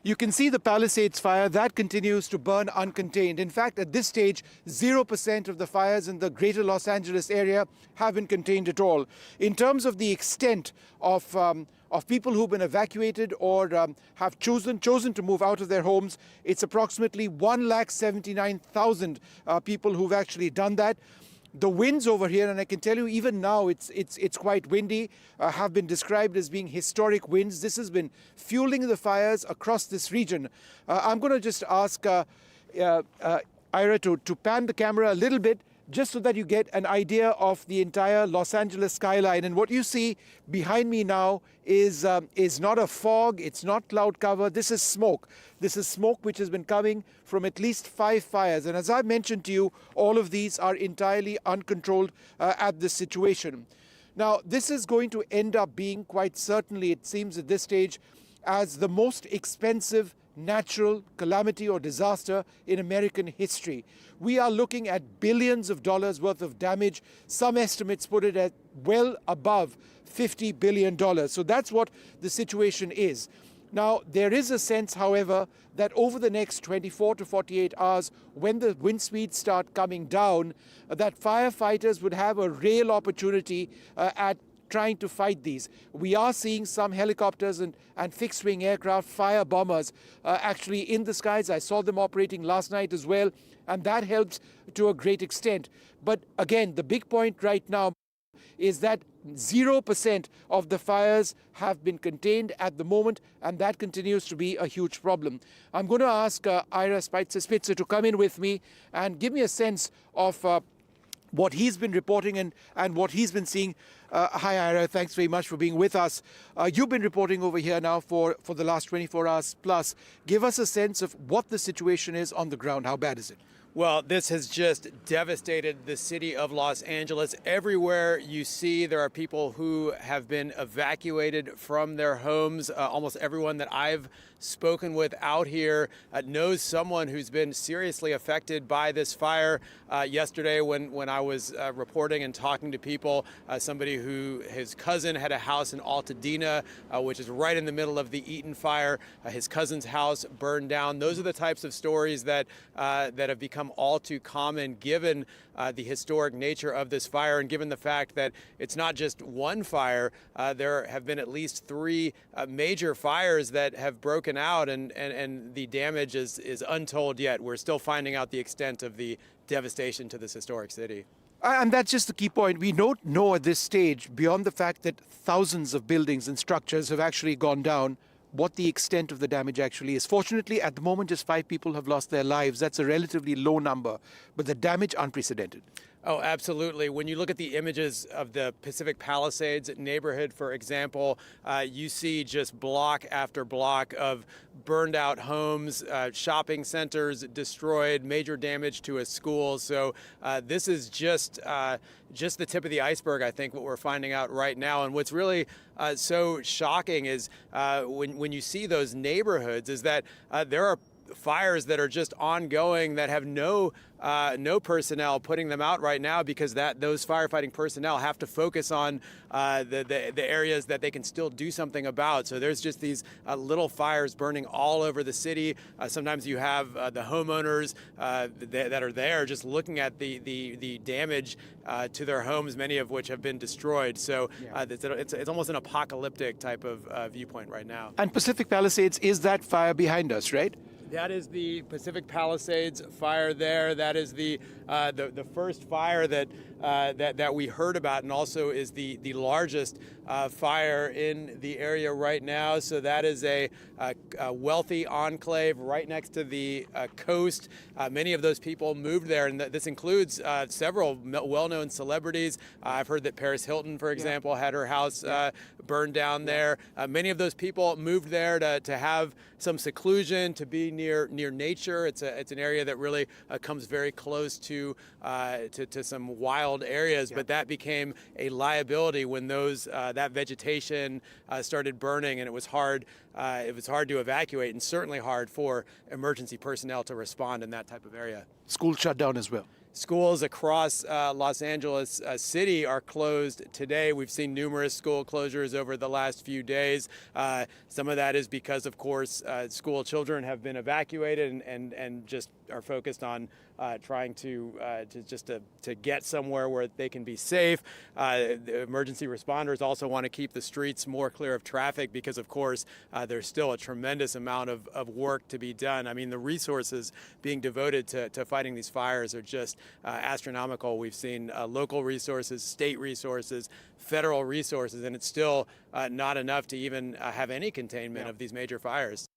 You can see the Palisades fire that continues to burn uncontained. In fact, at this stage, 0% of the fires in the greater Los Angeles area have been contained at all. In terms of the extent of people who've been evacuated or have chosen to move out of their homes, it's approximately 179,000 people who've actually done that. The winds over here, and I can tell you even now it's quite windy, have been described as being historic winds. This has been fueling the fires across this region. I'm going to just ask Ira to pan the camera a little bit, just so that you get an idea of the entire Los Angeles skyline. And what you see behind me now is not a fog, it's not cloud cover, this is smoke. This is smoke which has been coming from at least 5 fires. And as I mentioned to you, all of these are entirely uncontrolled at this situation. Now, this is going to end up being, quite certainly, it seems at this stage, as the most expensive natural calamity or disaster in American history. We are looking at billions of dollars worth of damage. Some estimates put it at well above $50 billion. So that's what the situation is. Now, there is a sense, however, that over the next 24 to 48 hours, when the wind speeds start coming down, that firefighters would have a real opportunity at trying to fight these. We are seeing some helicopters and fixed-wing aircraft, fire bombers, actually in the skies. I saw them operating last night as well, and that helps to a great extent. But again, the big point right now is that 0% of the fires have been contained at the moment, and that continues to be a huge problem. I'm going to ask Ira Spitzer to come in with me and give me a sense of what he's been reporting and what he's been seeing. Hi, Ira. Thanks very much for being with us. You've been reporting over here now for the last 24 hours plus. Give us a sense of what the situation is on the ground. How bad is it? Well, this has just devastated the city of Los Angeles. Everywhere you see, there are people who have been evacuated from their homes. Almost everyone that I've spoken with out here knows someone who's been seriously affected by this fire. Yesterday, when I was reporting and talking to people, somebody who his cousin had a house in Altadena, which is right in the middle of the Eaton fire. His cousin's house burned down. Those are the types of stories that have become all too common given the historic nature of this fire, and given the fact that it's not just one fire. There have been at least 3 major fires that have broken out, and the damage is untold yet. We're still finding out the extent of the devastation to this historic city. And that's just the key point. We don't know at this stage, beyond the fact that thousands of buildings and structures have actually gone down, what the extent of the damage actually is. Fortunately, at the moment, just 5 people have lost their lives. That's a relatively low number, but the damage unprecedented. Oh, absolutely. When you look at the images of the Pacific Palisades neighborhood, for example, you see just block after block of burned out homes, shopping centers destroyed, major damage to a school. So this is just the tip of the iceberg, I think, what we're finding out right now. And what's really so shocking is when you see those neighborhoods is that there are fires that are just ongoing that have no personnel putting them out right now, because those firefighting personnel have to focus on the areas that they can still do something about. So there's just these little fires burning all over the city. Sometimes you have the homeowners that are there just looking at the damage to their homes, many of which have been destroyed. So it's almost an apocalyptic type of viewpoint right now. And Pacific Palisades is that fire behind us, right? That is the Pacific Palisades fire there. That is the first fire that we heard about, and also is the largest fire in the area right now. So that is a wealthy enclave right next to the coast. Many of those people moved there, and this includes several well-known celebrities. I've heard that Paris Hilton, for example, had her house burned down there. Many of those people moved there to have some seclusion, to be near nature. It's an area that really comes very close to some wild areas, but that became a liability when that vegetation started burning, and it was hard to evacuate, and certainly hard for emergency personnel to respond in that type of area. School shut down as well. Schools across Los Angeles City are closed today. We've seen numerous school closures over the last few days. Some of that is because, of course, school children have been evacuated and just are focused on trying to get somewhere where they can be safe. The emergency responders also want to keep the streets more clear of traffic because, of course, there's still a tremendous amount of work to be done. I mean, the resources being devoted to fighting these fires are just astronomical. We've seen local resources, state resources, federal resources, and it's still not enough to even have any containment of these major fires.